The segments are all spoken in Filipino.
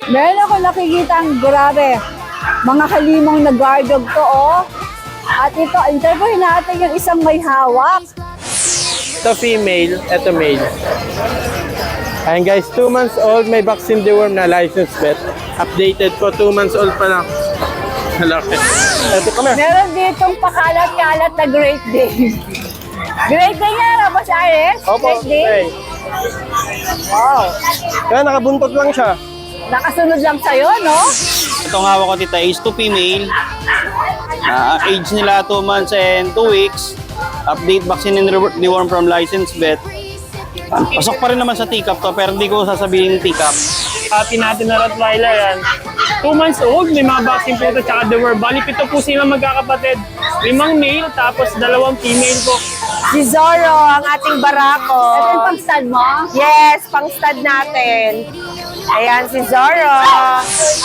Meron ako nakikitang grabe. Mga halimang nag-guardog to, oh. At ito, interviewin natin yung isang may hawak. Ito female, ito male. Ayan guys, 2 months old, may vaccine deworm na licensed vet. Updated po, 2 months old pa lang. Malaki. Ito kami. Meron ditong pakalat-kalat na Great Dane. Great Dane nga, Boss Ares? Opo, Great Dane? okay. Wow. Kaya nakabuntot lang siya. Nakasunod lang sa'yo, no? Itong hawak ko tita is 2 female. Age nila 2 months and 2 weeks. Update vaccine and deworm from licensed vet. Pasok pa rin naman sa teacup to pero hindi ko sasabihin teacup. Atin natin na Rottweiler yan. 2 months old, may mga vaccine po ito tsaka deworm. Bali, pito po silang magkakapatid. 5 male, tapos 2 female po. Si Zorro, ang ating barako. Ito yung pang-stud mo? Yes, pang-stud natin. Ayan si Zorro.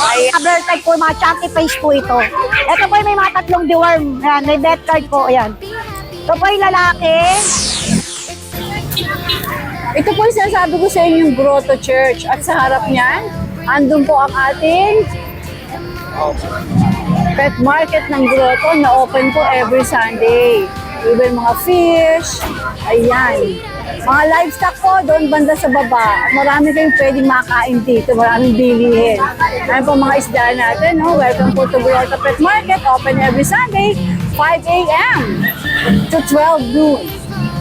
Ayan. Cover type po, mga chunky face po ito. Ito po may mga tatlong deworm. Ayan, may vet card po. Ayan. Ito po yung lalaki. Ito po yung sinasabi ko sa inyo yung Grotto Church. At sa harap niyan, andun po ang ating pet market ng Grotto na open po every Sunday. Even mga fish, ayan. Mga livestock po, doon banda sa baba. Marami kayong pwedeng makain dito, maraming bilihin. Ayan po mga isda natin, no? Welcome po to Grotto Pet Market, open every Sunday, 5 a.m. to 12 noon.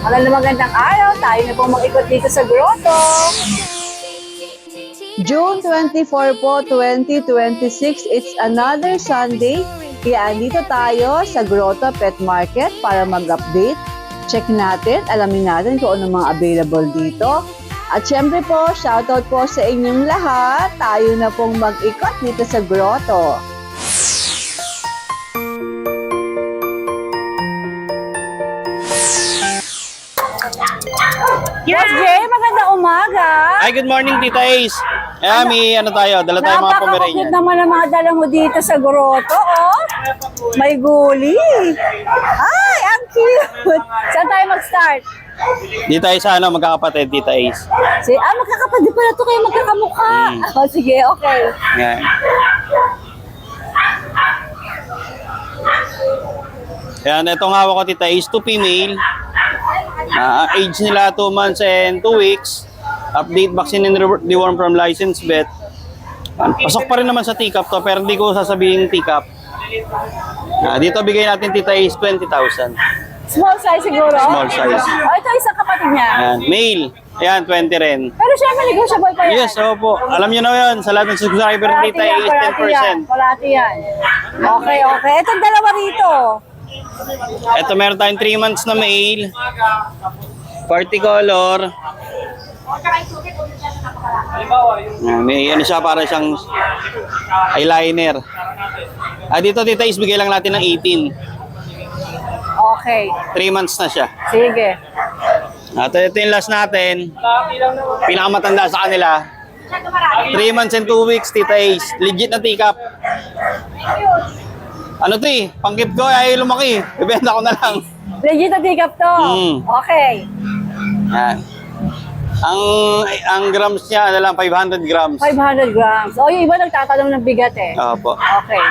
Magandang araw, tayo na po mag-ikot dito sa Grotto. June 24 po, 2026, it's another Sunday. Kaya andito tayo sa Grotto Pet Market para mag-update. Check natin, alamin natin kung ano mga available dito. At syempre po, shoutout po sa inyong lahat. Tayo na pong mag-ikot dito sa Grotto. Boss Jay, magandang umaga. Hi, good morning Tita Ace. Ayan, may ano tayo, dala tayo mga Pomeranian. Napaka-cute naman ang mga dala mo dito sa Grotto, oh. May guli. Ay, ang cute. Saan tayo mag-start? Di tayo sa ano, magkakapatid Tita Ace. Magkakapatid pala ito kayo magkakamukha. Oh, sige, okay. Ayan. Ayan, itong hawak ko Tita Ace, 2 female. Age nila 2 months and 2 weeks. Update vaccine and deworm from licensed vet. Pasok pa rin naman sa teacup to pero hindi ko sasabihin teacup. Dito bigay natin Tita Ace 20,000. Small size siguro? Small size. Oh, ito isang kapatid niya. Ayan, male. Ayan, 20 rin. Pero syempre, negotiable pa yan. Yes, opo. Alam niyo na yun. Sa lahat ng subscriber ng Tita Ace, 10%. Parati yan. Okay, okay. Itong dalawa rito. Ito meron tayong 3 months na male. Party color. May ano siya para siyang eyeliner. Dito Tita Ace, bigay lang natin ng 18. Okay. 3 months na siya. Sige. Ito yung last natin. Pinakamatanda sa kanila. 3 months and 2 weeks, Tita Ace. Legit na teacup. Ano to eh? Pangkip ko, ay lumaki. Bibenta ko na lang. Legit na take-up to. Okay. Yan. Ang grams niya, ano lang, 500 grams. 500 grams. O, yung iba nagtatanong ng bigat eh. Opo. Okay.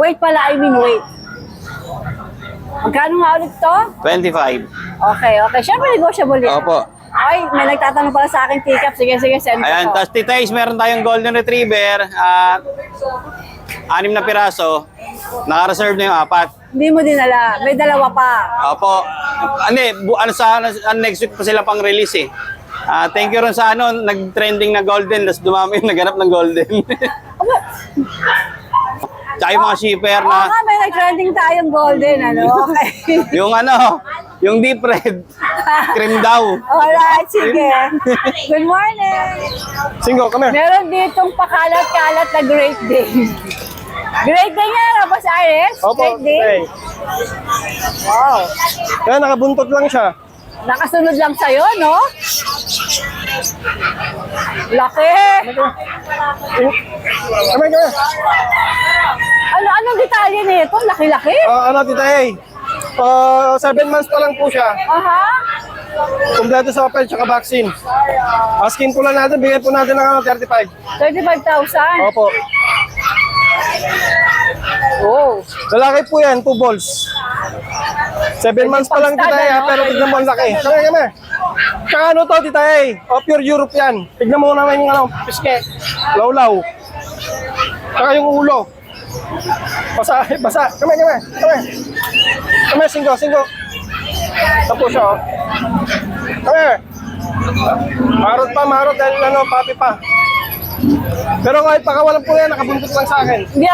Weight pala, I mean weight. Magkano nga ulit to? 25. Okay, okay. Siyempre negotiable yan. Opo. Okay, may nagtatanong pala sa akin take-up. Sige, sige, send ko Ayan, to. tapos Tita Ace, meron tayong golden retriever. 6 na piraso. Naka-reserve na yung 4. Hindi mo dinala. May dalawa pa. Opo. Next week pa sila pang release eh. Thank you rin sa nag-trending na golden, tapos dumami yung naghanap ng golden. Aba, Tsaka yung mga shipper oo na, nga, may nag-trending tayong golden, ano? Okay. yung deep red, cream daw. Alright, sige. Good morning. Singo, kami. Meron ditong pakalat-kalat na Great Dane. Great Dane nga, Boss Ares? Opo, Great Dane? okay. Wow. Kaya nakabuntot lang siya. Nakasunod lang sa'yo, no? Laki! Kami. Anong detalye nito? Laki-laki? Tita Ace? 7 months pa lang po siya. Aha. Kompleto sa papel tsaka vaccine. Asking po lang natin, bigyan po natin ng 35. 35,000. Opo. Oh. Lalaki po yan, 2 balls. 7 months pa lang pang-stud, titay, ano? pero tignan mo ang laki. Kami. Tsaka ano to, titay? O, pure European. Tignan mo naman yung piske. Lawlaw. Tsaka yung ulo. Basa. Kami. Kami, singgo. Tapos siya, oh. Kami. Marot dahil papi pa. Pero kahit pakawalan po yan, nakabuntot lang sa akin. Hindi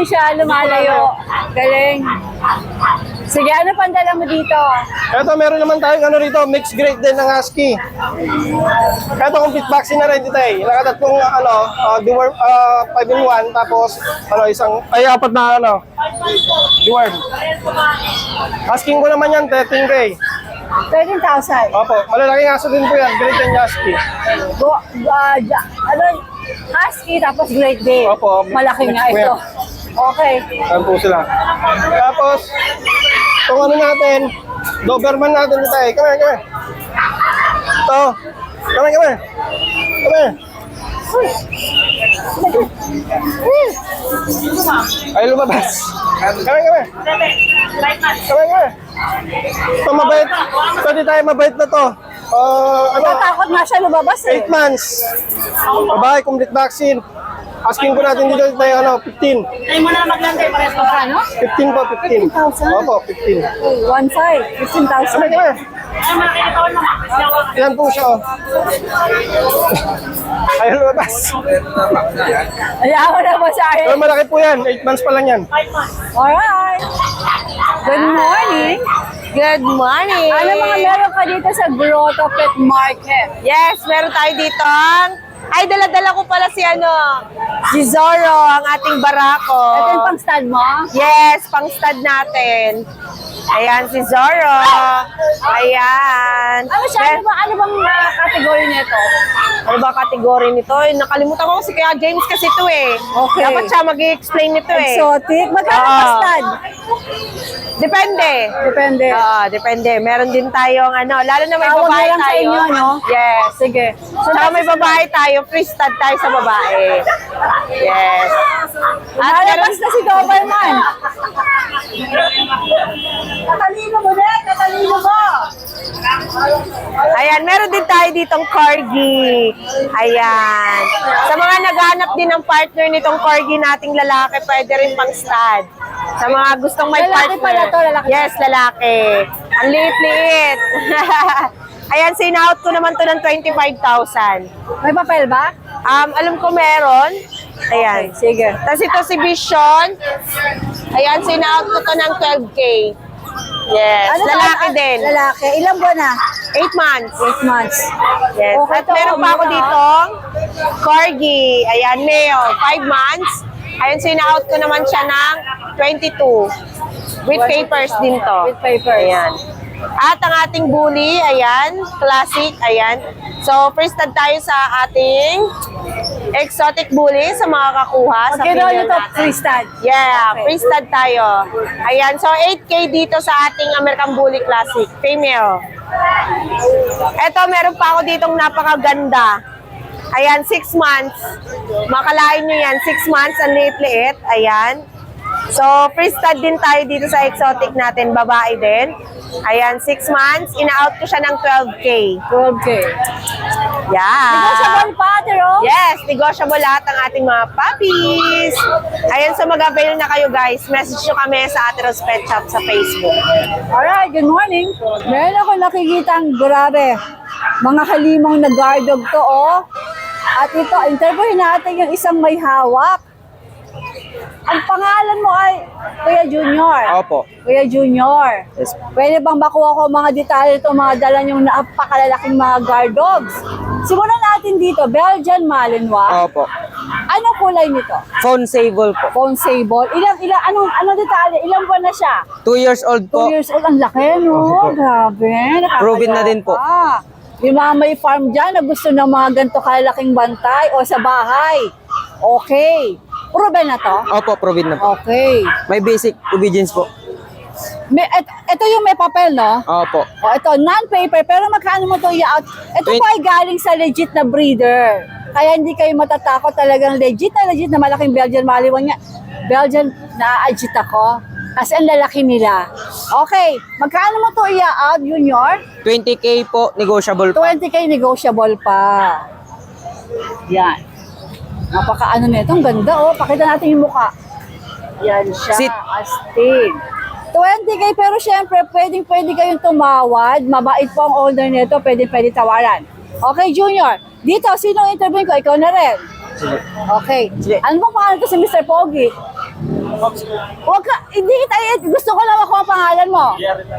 siya lumalayo. Galing. Sige, ano pang dala mo dito? Eto, meron naman tayong rito, mixed grade din ng husky. Eto, complete vaccine na rin dito eh. Nakatatlong, deworm, 5-in-1, tapos, apat na, deworm. Asking ko naman yan, 13K. 13,000. Opo, malalaking aso din po yan, grade 10 husky. Husky, tapos Great Dane. Opo. Malaki nga Next ito. Okay. Ayan po sila. Tapos, itong natin, Doberman natin dito eh. Kami. Ito. Kami. Ay, lumabas. Kami. Ito, mabait. Ito, tayo mabait na to. Natatakot nga siya lumabas 8 months. Babae, complete vaccine. Asking ko natin dito tayo, 15. Ano? 15 po, 15. 15,000? Opo, 15. 1.5. 15,000. Kami. Yan po siya, oh. Ayaw lumabas. Ayaw na ba sa Pero akin? malaki po yan. 8 months pa lang yan. Alright. Good morning. Good morning! Ano mga meron ka dito sa Grotto Pet Market? Yes, meron tayo dito. Ay, dala-dala ko pala si Zorro, ang ating barako. Ito yung pang stud mo? Yes, pang stud natin. Ayan si Zorro. Ayan. Ano siya? Ano bang category nito? Ano ba kategory nito? Nakalimutan ko si Kuya James kasi ito eh. Okay. Dapat siya mag-explain nito eh. Exotic? Magkano Oo. pa stud? Depende. Depende. Depende. Meron din tayong lalo na may Tawag babae na lang sa tayo. inyo, no? Yes. Sige. Tsaka may babae tayo, free stud tayo sa babae. Yes. At Lalabas na si Doberman. Katalino mo din! Katalino mo! Ayan, meron din tayo ditong corgi. Ayan. Sa mga naghahanap din ng partner nitong corgi nating lalaki, pwede rin pang stud. Sa mga gustong may Lalaki partner. pala to, lalaki. Yes, lalaki. Ang liit-liit. Ayan, sinaut ko naman to ng 25,000. May papel ba? Alam ko meron. Ayan. Sige. Tapos ito si Vision. Ayan, sinaut ko to ng 12K. Yes, Ano to? lalaki din. Lalaki. Ilang buwan na? 8 months. 8 months. Yes. Okay At to, meron pa ako mura. dito, corgi. Ayan, male, 5 months. Ayan, sina-out ko naman siya ng 22. With papers din to. With papers. Ayan. At ang ating bully, ayan, classic, ayan. So, first stud tayo sa ating exotic bully sa mga kakuha. Sa Magkano female nito? natin. Free stud. Yeah, Okay. free stud tayo. Ayan, so 8K dito sa ating American Bully Classic, female. Eto, meron pa ako ditong napakaganda. Ayan, 6 months. Makalain nyo yan, 6 months, ang liit-liit. Ayan. So, free stud din tayo dito sa exotic natin, babae din. Ayan, 6 months, ina-out ko siya ng 12K. 12K. Yeah. Negotiable pa, Tero? Yes, negotiable lahat ng ating mga puppies. Ayan, so mag-avail na kayo guys. Message nyo kami sa Ateros Pet Shop sa Facebook. Alright, good morning. Meron ako nakikitang grabe. Mga halimang na guard dog to, oh. At ito, interviewin natin yung isang may hawak. Ang pangalan mo ay Kuya Junior. Opo. Kuya Junior. Yes. Pwede bang bakuha ko mga detalye ito, mga dala niyong napakalalaking mga guard dogs? Simulan natin dito, Belgian Malinois. Opo. Anong kulay nito? Phone sable po. Phone sable. Anong detalye? Ilang buwan na siya? 2 years old 2 po. years old. Ang laki, no? Opo. Grabe. Nakakaloka. Proven na din po. Yung mga may farm dyan na gusto ng mga ganito kalaking bantay o sa bahay. Okay. Proven na to? Opo, proven na po. Okay. May basic obedience po. Ito yung may papel, no? Opo. O, ito, non-paper, pero magkano mo ito i-out? Ito po ay galing sa legit na breeder. Kaya hindi kayo matatakot, talagang legit na malaking Belgian Malinois niya. Belgian na-agit ako. Kasi ang lalaki nila. Okay, magkano mo ito i-out, Junior? 20K po, negotiable po. 20K negotiable pa. Yan. Napaka-ano nito, ang ganda, oh. Pakita natin yung mukha. Yan siya, Sit. astig. 20K, pero syempre, pwede kayong tumawad. Mabait po ang owner nito, pwede tawaran. Okay, Junior. Dito, sino ang interview ko? Ikaw na rin. Okay. Sige. Ano bang pangalan ko si Mr. Pogi? Huwag ka, hindi kita, gusto ko lang ako ang pangalan mo.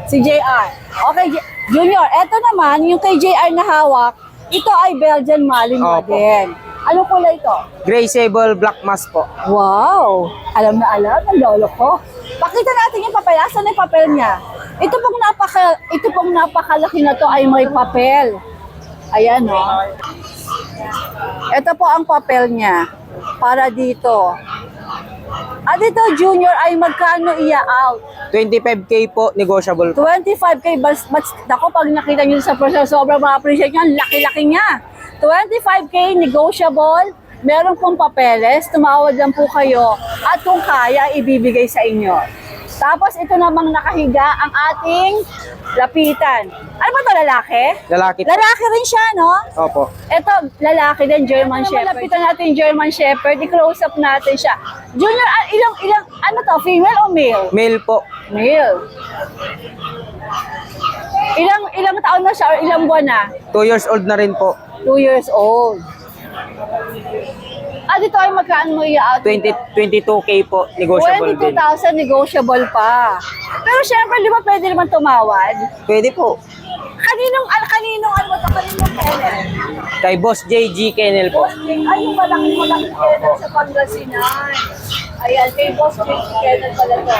Si JR. Okay, Junior, eto naman, yung kay JR na hawak, ito ay Belgian Malinois Opo. din. Anong kulay ito? Gray Sable Black Mask po. Wow! Alam na alam ng lolo ko. Pakita natin yung papel. Asan yung papel niya? Ito pong napakalaki na to ay may papel. Ayan, no? Ito po ang papel niya. Para dito. At ito, Junior, ay magkano iya-out? 25K po, negotiable po. 25K, but ako pag nakita nyo sa process, sobrang ma-appreciate nyo, ang laki-laki niya. 25K, negotiable, meron pong papeles, tumawad lang po kayo, at kung kaya, ibibigay sa inyo. Tapos ito namang nakahiga ang ating lapitan. Ano ba ito, lalaki? Lalaki po. Lalaki rin siya, no? Opo. Ito, lalaki din, German Shepherd. Lapitan natin yung German Shepherd, i-close up natin siya. Junior, ilang, ano to, female o male? Male po. Male. Ilang taon na siya or ilang buwan na? 2 years old na rin po. 2 years old. At ito ay magkaan mo i-out? 22K po, negotiable din. 22,000 negotiable pa. Pero syempre, di ba pwede naman tumawad? Pwede po. Kaninong kennel? Kay Boss JG Kennel po. Ay, yung malaking kennel sa Pangasinan. Ayan, kay Boss JG Kennel pala to.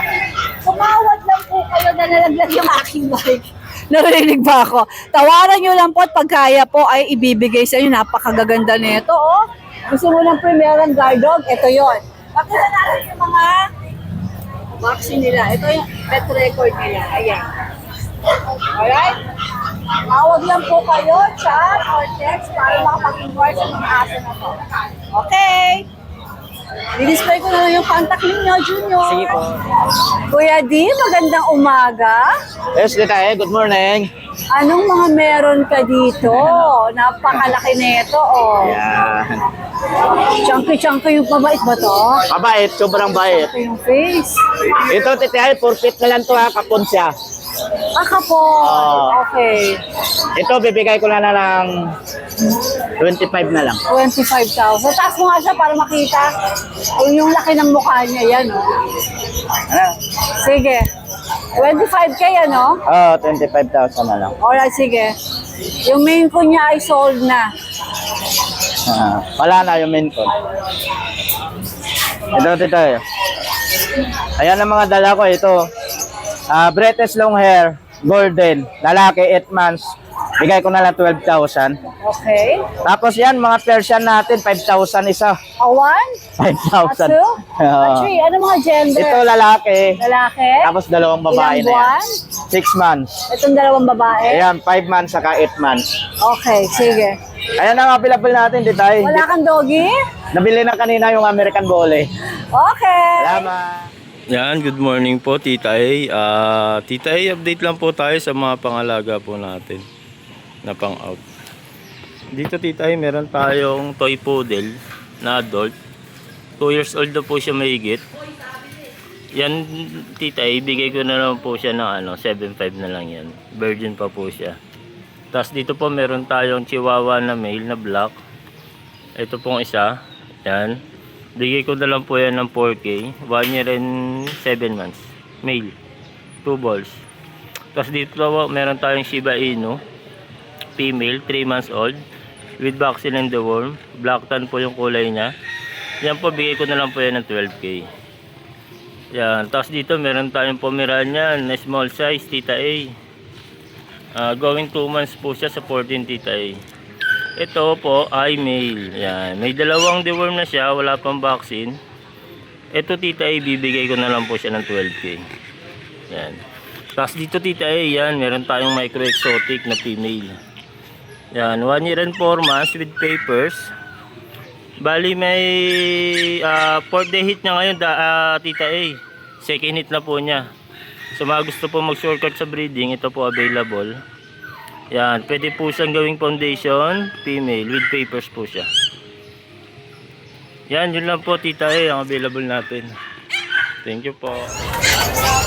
Tumawad lang po kayo na nalaglag yung aking bike. Narinig ba ako? Tawaran nyo lang po at pagkaya po ay ibibigay sa inyo. Napakagaganda nito, oh. Gusto mo ng Premierang Guard Dog? Ito yon. Pakita natin yung mga vaccine nila. Ito yung pet record nila. Ayan. Alright? Tawag lang po kayo, chat or text para makapag-inquire sa mga aso na to. Okay. I-display ko na lang yung contact ninyo, Junior. Sige po. Kuya D, magandang umaga. Yes, Tita, good morning. Anong mga meron ka dito? Napakalaki nito, oh. Yan. Chunky yung mabait ba to? Mabait, sobrang bait. Ito yung face. Ito, Tita, 4 feet na lang to ha, kapon siya. Akapon. Okay. Ito, bibigay ko na ng 25 na lang. 25,000. Taas mo nga siya para makita. Yung laki ng mukha niya, yan, oh. Sige. 25K, ano? Oo, 25,000 na lang. Alright, sige. Yung main ko niya ay sold na. Wala na yung main con. Ito, Tita. Ayan ang mga dala ko, ito. British long hair, golden, lalaki, 8 months. Bigay ko na lang 12,000. Okay. Tapos yan, mga Persian natin, 5,000 isa. A one? 5,000. A two? A three? Ano mga gender? Ito lalaki. Lalaki? Tapos dalawang babae Ilang na yan. buwan? 6 months. Itong dalawang babae? Ayan, 5 months saka 8 months. Okay, sige. Ayan ang available natin, Titay. Wala kang doggy? Nabili na kanina yung American Bully. Okay. Salamat. Yan, good morning po Tita A. Tita A, update lang po tayo sa mga pangalaga po natin na pang-out. Dito Tita A, meron tayong toy poodle na adult. 2 years old na po siya mahigit. Yan Tita A, bigay ko na lang po siya ng 7.5 na lang yan. Virgin pa po siya. Tapos dito po meron tayong chihuahua na male na black. Ito pong isa. Yan. Bigay ko na lang po yan ng 4K. 1 year and 7 months. Male. 2 balls. Tapos dito po, meron tayong Shiba Inu. Female, 3 months old. With vaccine and deworm. Black tan po yung kulay niya. Yan po, bigay ko na lang po yan ng 12K. Yan. Tapos dito, meron tayong Pomeranian na small size, Tita A. Going 2 months po siya sa 14, Tita A. Ito po ay male. Yan. May dalawang deworm na siya. Wala pang vaccine. Ito Tita A, bibigay ko na lang po siya ng 12K. Yan. Tapos dito Tita A, yan, meron tayong micro exotic na female. Yan, 1 year and 4 months with papers. Bali may 4th day hit niya ngayon, Tita A. Second hit na po niya. So mga gusto po mag-shortcut sa breeding, ito po available. Yan, pwede po siyang gawing foundation, female, with papers po siya. Yan, yun lang po Tita A, ang available natin. Thank you po.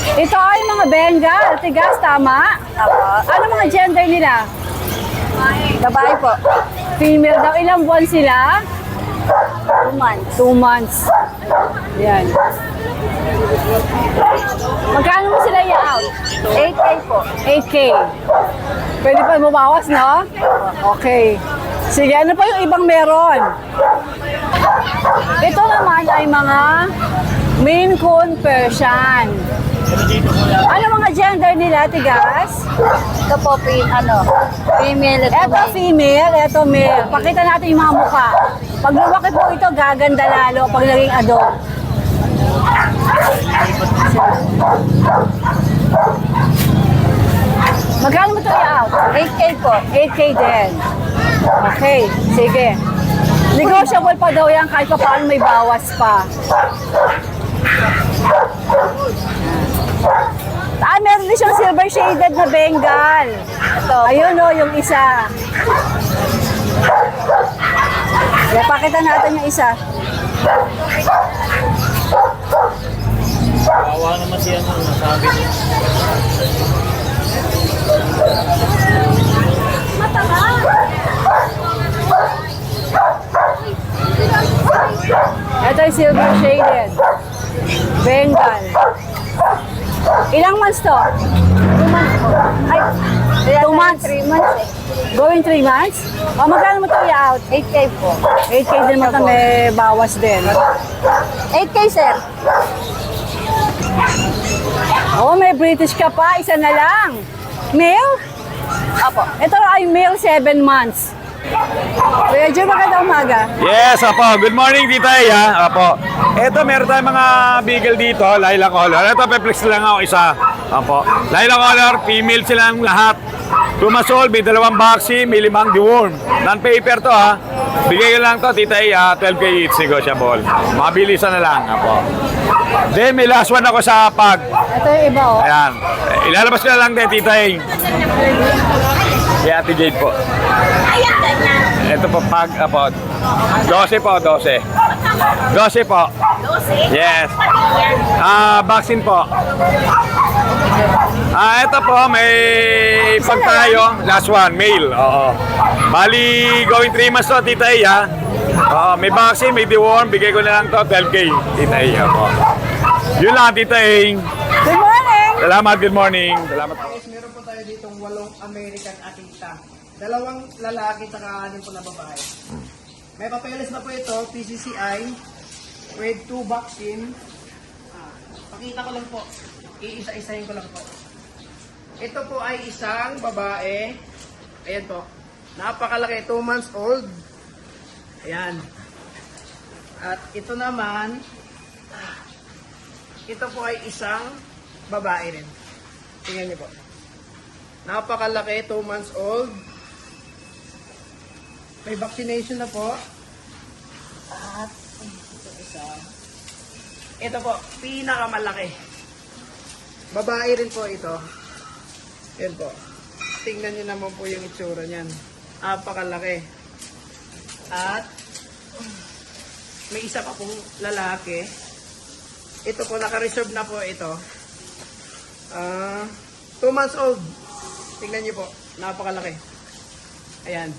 Ito ay mga Bengal, tigas, tama? Ano mga gender nila? Babae po. Female daw. Ilang buwan sila? 2 months. 2 months. Yan. Magkano mo sila i-out? 8K po. 8K. Pwede pa bumawas, no? Okay. Sige, ano pa yung ibang meron? Ito naman ay mga Maine Coon Persian. Ano mga gender nila, tigas? Ito po, female. Ito female, ito male. Pakita natin yung mga mukha. Pag lumaki po ito, gaganda lalo pag naging adult. Magkano mo ito i-out? 8K po. 8K din. Okay, sige. Negotiable pa daw yan kahit pa paano may bawas pa. Meron din siyang silver shaded na Bengal. Ayun o, yung isa. Pakita natin yung isa. Kawawa naman siya nung nasabi niya. Ito yung silver shaded. Bengal. Ilang months to? 2 months po. Ay, 2 months? 3 months eh. Going 3 months? O magkano mo ito i-out? 8K po. 8K din mo ito, may bawas din. 8K, sir. Oh, may British ka pa, isa na lang. Male? Apo. Ito ay male 7 months. Kuya Joe, maganda umaga. Yes, apo. Good morning, Tita A, ha? Apo. Ito, meron tayong mga beagle dito, lilac color. Ito, peplex lang ako isa. Apo. Lilac color, female silang lahat. 2 months old, may 2 vaccine, may 5 deworm. Non-paper to, ha? Bigay ko lang to, Tita A, 12K each negotiable. Mabilisan na lang, apo. Then, may last one ako sa pag. Ito yung iba, oh. Ayan. Ilalabas ko na lang din, Tita A. Kay Ate Jade po. Ito po pag, apo. 12 po, 12. 12 po. 12? Yes. Vaccine po. Ito po, may pag tayo. Last one, male. Oo. Bali, going 3 months to, Tita A, ha? May vaccine, may deworm. Bigay ko na lang to, 12K, Tita A, po. Yun lang, Tita A. Good morning! Salamat, good morning. Salamat po. Guys, meron po tayo ditong 8 American Akita. 2 lalaki at 6 po na babae. May papeles na po ito, PCCI, with 2 vaccine. Pakita ko lang po, iisa-isahin ko lang po. Ito po ay isang babae. Ayan po, napakalaki, 2 months old. Ayan. At ito naman, ito po ay isang babae rin. Tingnan niyo po. Napakalaki, 2 months old. May vaccination na po. At ito isa. Ito po, pinakamalaki. Babae rin po ito. Yan po. Tingnan niyo naman po yung itsura niyan. Napakalaki. At may isa pa pong lalaki. Ito po, naka-reserve na po ito. 2 months old. Tingnan niyo po, napakalaki. Ayan.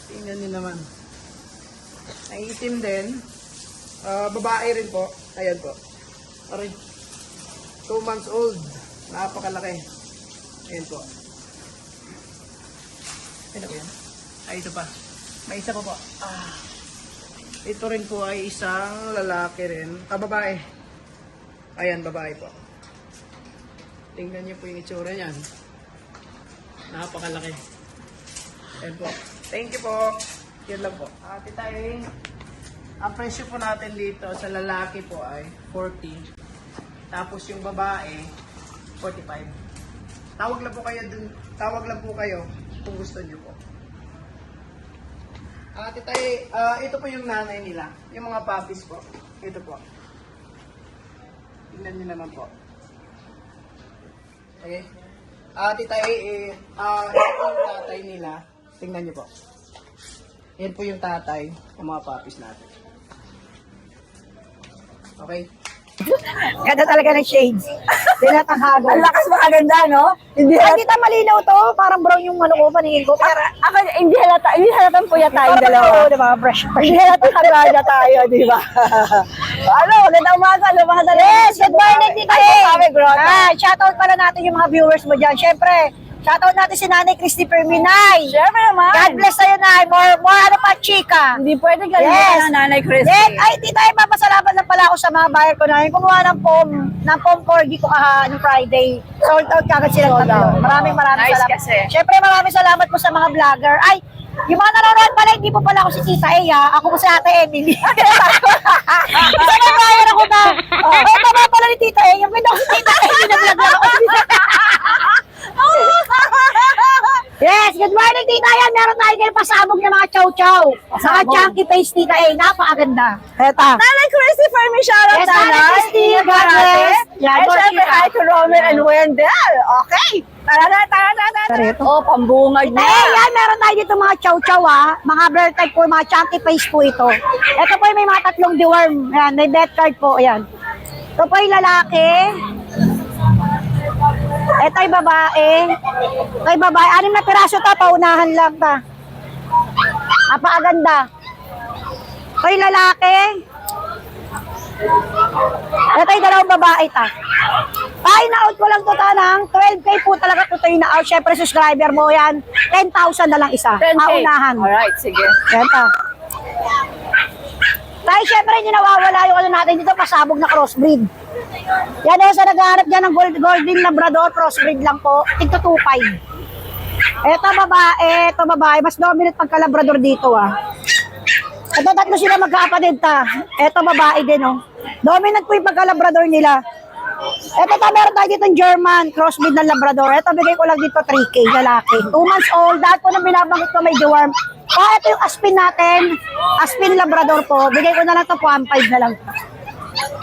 Tingnan niyo naman. Naiitim din. Babae rin po. Ayan po. Aray. 2 months old. Napakalaki. Ayan po. Ito po yan. Ay, ito pa. May isa pa po. Ito rin po ay isang lalaki rin. Babae. Ayan, babae po. Tingnan niyo po yung itsura niyan. Napakalaki. Ayan po. Thank you po. Yan lang po. Ate tayo, ang presyo po natin dito sa lalaki po ay 40. Tapos yung babae 45. Tawag lang po kayo dun. Tawag lang po kayo kung gusto niyo po. Titay, ito po yung nanay nila. Yung mga puppies po. Ito po. Tingnan niyo naman po. Okay. Titay, ito po yung tatay nila. Tingnan niyo po. Yan po yung tatay ng mga puppies natin. Okay. Ganda talaga ng shades. Tinatahago. Ang lakas makaganda, no? Hindi Ay, kita malinaw to. Parang brown yung ano ko, paningin ko. Pero, Ako, hindi halatan po tayong dalawa. Oo, diba? Brush. Hindi halatan kagaya tayo, di ba? Ano, magandang umaga, lumakas na Yes, good morning, Tita Ay, A. sabi, Grota. Shoutout pala natin yung mga viewers mo dyan. Siyempre, shoutout natin si Nanay Christy Perminay. Siyempre naman. God bless sa'yo, Nay. More ano pa, chika. Hindi pwede ka Yes. ng Nanay Christy. Then, ay, Tita A, papasalamat lang pala ako sa mga buyer ko na yung kumuha ng pom corgi ko noong Friday. Sold out kagad silang Sold out. tatlo. Maraming Nice salamat. kasi. Siyempre, maraming salamat po sa mga vlogger. Ay, yung mga nanonood pala, hindi po pala ako si Tita A, ha? Ako po si Ate Emily. Isa may buyer ako na. Oh, tama pala ni Tita A. Yung pinag si Tita A, binablog ako. Yes, good morning, Tita. Yan, meron tayo kayo pasabog ng mga chow-chow. Mga chunky face, Tita A. Napakaganda. Eta. Nanay Christy, for me, shoutout Yes, Nanay Christy, God bless. Yeah, Ay, go, syempre, Tita. hi to Roman and Wendell. Okay. Tara. Oh, pambungad Tita na. A, yan, meron tayo dito mga chow-chow, ha. Mga bird type po, mga chunky face po ito. Ito po yung may mga tatlong deworm. Yan, may death card po. Yan. Ito po yung lalaki. Ito yung babae. Ito yung babae. 6 na piraso ta, paunahan lang ta. Napakaganda. Ito yung lalaki. Ito yung dalawang babae ta. Na-out ko lang to ta ng 12K po talaga to yung na-out. Siyempre subscriber mo yan. 10,000 na lang isa. 10K. Paunahan. Alright, sige. Yan ta. Tayo syempre hindi nawawala yung ano natin dito, pasabog na crossbreed. Yan o, sa naghahanap dyan ng golden labrador, crossbreed lang po, tigto 2.5. Ito babae, mas dominant pagka labrador dito Ito tatlo sila magkakapatid ta. Ito babae din Dominant po yung pagka labrador nila. Ito meron tayo dito ng German, crossbreed ng labrador. Ito bigay ko lang dito 3K, lalaki. 2 months old, dahil po nang binabanggit ko may deworm. Ito yung Aspin natin, Aspin labrador po. Bigay ko na lang ito 1.5 na lang.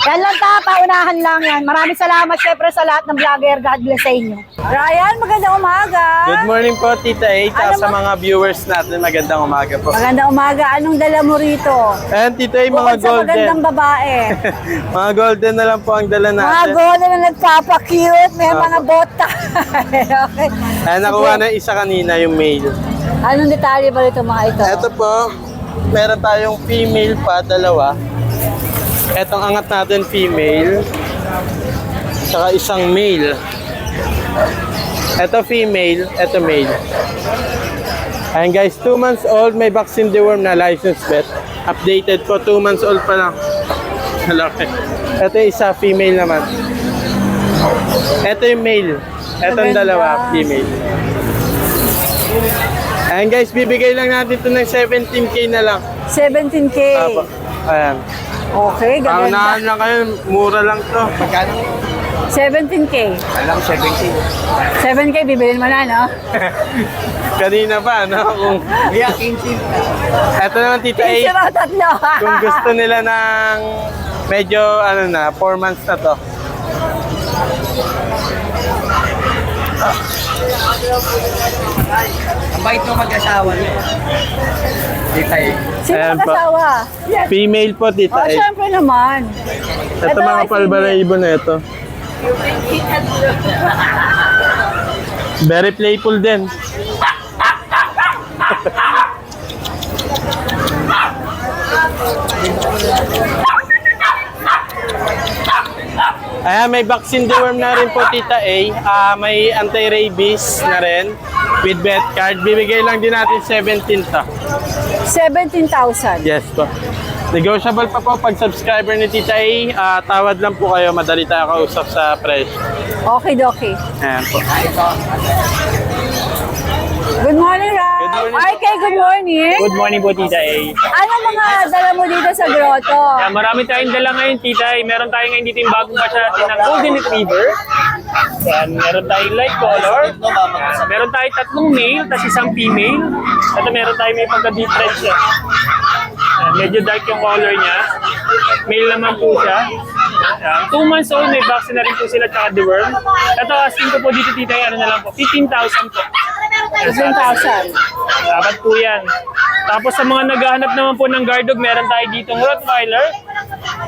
Yan lang ta, paunahan lang yan. Maraming salamat syempre sa lahat ng vlogger. God bless sa inyo. Ryan, magandang umaga. Good morning po, Tita A. Tsaka Ano sa ba- mga viewers natin, magandang umaga po. Magandang umaga. Anong dala mo rito? Ayan, Tita A, mga Bukod sa golden. magandang babae. Mga golden na lang po ang dala Mga natin. golden na nagpapa-cute. May mga bota. Okay. Ayan, nakuha na isa kanina yung male. Anong detalye ba rito mga ito? Ito po, meron tayong female pa, dalawa. Etong angat natin female. Saka isang male. Ito female, ito male. Ayan guys, 2 months old, may vaccine deworm na licensed vet. Updated po, 2 months old pa lang. Malaki. Ito yung isa, female naman. Ito yung male. Ito yung dalawa, female. Ayan guys, bibigay lang natin ito ng 17K na lang. 17K. Apo. Ayan. Okay, gaganda. Paunahan lang kayo, mura lang to. Magkano? 17K. Alam, 17. 7K, bibilin mo na, no? Kanina pa, no? Kung... Yeah, 15. Ito naman, Tita A. Isa raw tatlo. Kung gusto nila ng medyo, 4 months na to. Ang bait mo mag-asawa niyo. Tita A. Sino Ayan po. mag-asawa? Female po, Tita Oh, A. syempre naman. Ito mga ay palbalayibo na ito. Very playful din. Ayan, may vaccine deworm na rin po, Tita A. May anti-rabies na rin with vet card. Bibigay lang din natin 17 to. 17,000. Yes po. Negotiable pa po pag subscriber ni Tita A. Tawad lang po kayo. Madali tayo kausap sa presyo. Okay, dokie. Ayan po. Good morning, Ram. Good morning. RK, good morning. Good morning po, Tita A. Ano mga dala mo dito sa grotto? Marami tayong dala ngayon, Tita A. Meron tayo ngayon dito yung bagong batch natin ng Golden Retriever. Yan, meron tayong light color. Meron tayong 3 male, tapos isang female. Ito meron tayong may pagka-difference siya. Yan, medyo dark yung color niya. Male naman po siya. Yan, 2 months old, may vaccine na rin po sila tsaka deworm. Ito, asking ko po dito tita, ano na lang po, 15,000 po. 15,000. Dapat po yan. Tapos sa mga naghahanap naman po ng guard dog, meron tayo ditong Rottweiler.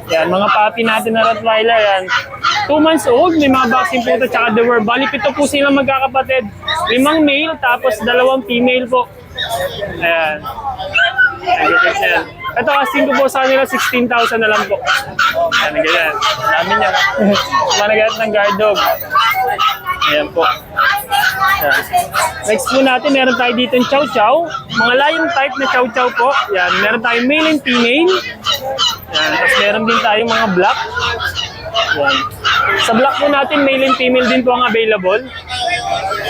Yan, mga puppy natin na Rottweiler. Yan. 2 months old, may mga vaccine po ito, tsaka deworm. Bali, 7 po silang magkakapatid. 5 male, tapos 2 female po. Ayan. Ayan. Ito, asking ko po sa kanila, 16,000 na lang po. Ayan, ganyan. Dami niya. Mga naghahanap ng guard dog. Ayan po. Ayan. Next po natin, meron tayo dito yung Chow Chow. Mga lion type na Chow Chow po. Yan, meron tayong male and female. Yan, tapos meron din tayong mga black. Yan. Sa black po natin, male and female din po ang available.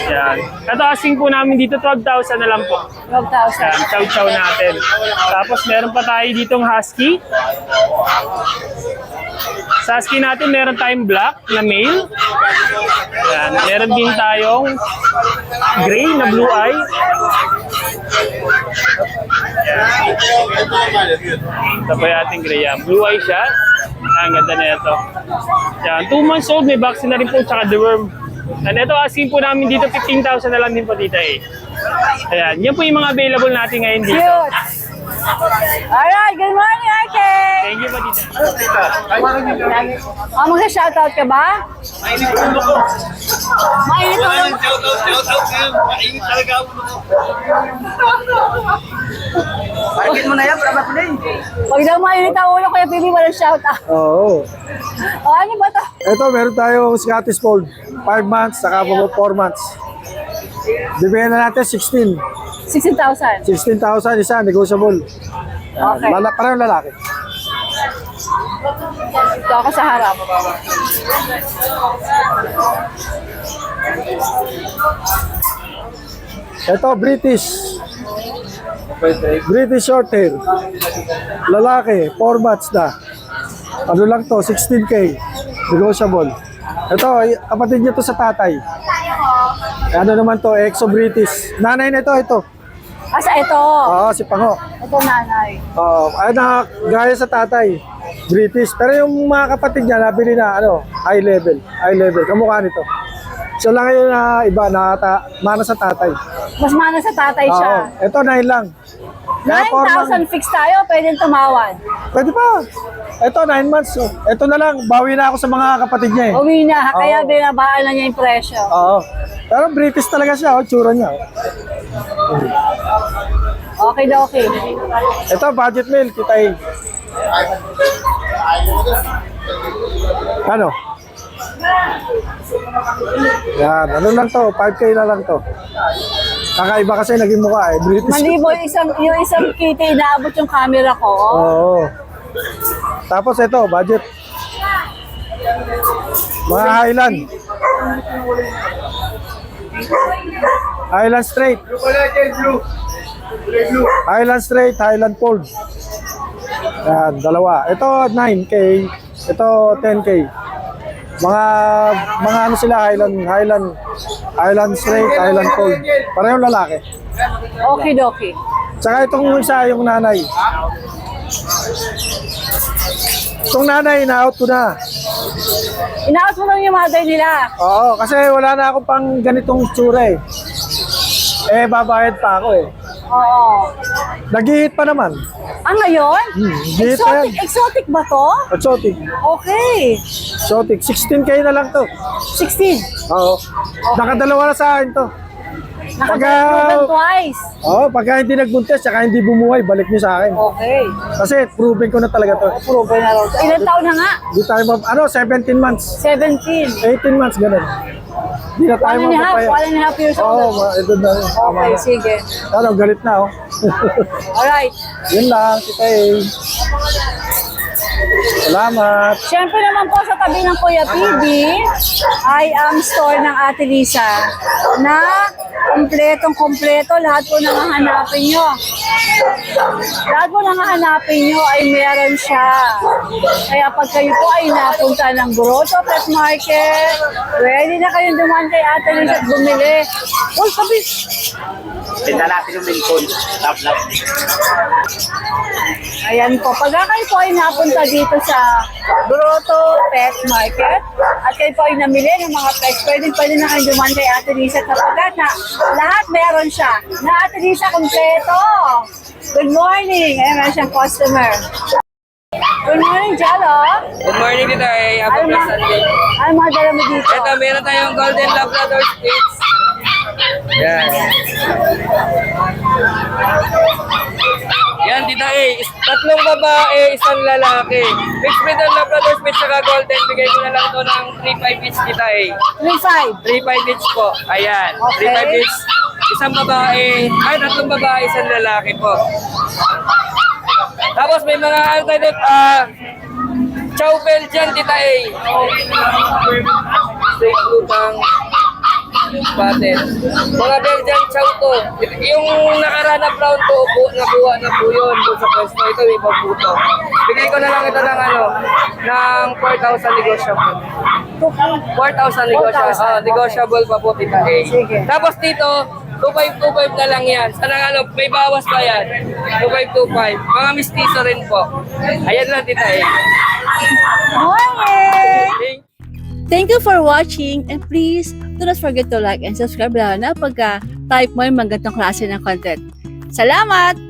Yan. Ito asking po namin dito, 12,000 na lang po. 12,000. Yan, Chow Chow natin. Tapos meron pa tayo ditong husky. Sa husky natin, meron tayong black na male. Yan. Meron din tayong gray na blue eye. Ito po yung ating gray. Yan. Blue eye siya. Ang ganda na ito. Yan. 2 months old, may vaccine na rin po tsaka deworm. And ito, asking po namin dito, 15,000 na lang din po dito eh. Ayan. Yan po yung mga available natin ngayon dito. Cute. Alright, good morning, Ate. Thank you po dito. Magsa-shoutout ka ba? Mainit ulo ko. Bakit mo na yan, para play. Pag daw mainit ang ulo, Kuya Bibi, walang shoutout. Oo. O, ano ba to? Ito, meron tayong Scottish Fold. 5 months, saka 4 months. Bibigyan na natin 16. 16,000. 16,000 isa, negotiable. Okay. Parang lalaki. Ito ako sa harap. Ito, British. British short hair. Lalaki, 4 months na. Ano lang to, 16K. Negotiable. Ito, kapatid niya to sa tatay. Ano naman to, Exo British. Nanay na ito. Asa ito? Oo, si Pango. Ito nanay. Oo, na gaya sa tatay. British. Pero yung mga kapatid niya, nabili na, high level. High level. Kamukha nito. So lang ngayon na iba, mana sa tatay. Mas mana sa tatay siya. Oo, ito 9 lang. Kaya 9,000 fix tayo, pwedeng tumawad. Pwede pa. Ito, 9 months. Oh. Ito na lang, bawi na ako sa mga kapatid niya eh. Uwi na, kaya Oo. binabaan na niya yung presyo. Oo. Pero British talaga siya, tsura niya. Okay na okay. Ito, budget meal, kita eh. Ano? Yan, ano lang to, 5K na lang to. Kakaiba kasi naging mukha eh, British. Malibo yung isang kitty, inaabot yung camera ko. Oo. Tapos ito, budget. Mga Highland. Highland Straight. Highland Straight, Highland Fold. Yan, dalawa. Ito 9K, ito 10K. Mga ano sila, Highland Straight, Highland Fold. Parehong lalaki. Okay, dokie. Tsaka itong isa, yung nanay. Itong nanay, na-out ko na. Inaot mo lang yung mother nila. Oo, kasi wala na ako pang ganitong tsura eh. Babayad pa ako eh. Oo. Nag-hit pa naman. Ngayon? Hit pa yan. Exotic ba to? Exotic. Okay. Exotic. 16K na lang to. 16. Oo. Nakadalawa na sa akin to. Naka-proven twice. Oo, pagka hindi nagbuntis, saka hindi bumuhay, balik niyo sa akin. Okay. Kasi proven ko na talaga to. Proven na rin. Ilan taon na nga? Di tayo 17 months. 17. 18 months, ganun. Di na tayo 1 and a half years Oo, old. ito na. Okay, sige. Ano, galit na oh. Alright. Yun lang, kita eh. Salamat. Siyempre naman po sa tabi ng Kuya PB ay ang store ng Ate Lisa na kompletong-kompleto lahat po nang hahanapin nyo. Lahat po nang hahanapin nyo ay meron siya. Kaya pag kayo po ay napunta ng Grotto Pet Market, pwede na kayong dumaan kay Ate Lisa at bumili. Uy, sabi! Tinda natin yung Lincoln. Lap-lap. Ayan po, pag kayo po ay napunta dito sa Grotto Pet Market at kayo po ay namili ng mga pets, pwede na kayo dumaan kay Ate Lisa kapag na lahat meron siya. Na Ate Lisa, kompleto! Good morning! Ayan, meron siyang customer. Good morning, Jalo. Good morning dito eh. Happy Sunday. Ano mga dala mo dito? Ito, meron tayong Golden Labrador Spitz. Yan. Yan, tita eh. Tatlong babae, isang lalaki. Mixed breed ng Labrador Spitz saka Golden. Bigay ko na lang ito ng 3-5 each, tita eh. 3-5. 3-5 each po. Ayan. Okay. 3-5 each. Isang babae. Ay, tatlong babae, isang lalaki po. Tapos may mga ano tayo doon, Chow Belgian, tita eh. Straight lutang. Patent. Mga Belgian Chow to. Yung nakaraan na brown to, nakuha na po yun. Doon sa pwesto, ito may pagputo. Bigay ko na lang ito ng ng 4,000 negotiable. 4,000 negotiable. Negotiable pa po, tita eh. Sige. Tapos dito, 2525 na lang yan. Sana may bawas pa yan. 2525. Mga mistiso rin po. Ayan lang, tita eh. Morning! Thank you for watching and please do not forget to like and subscribe lalo na pagka type mo yung mga ganitong klase ng content. Salamat!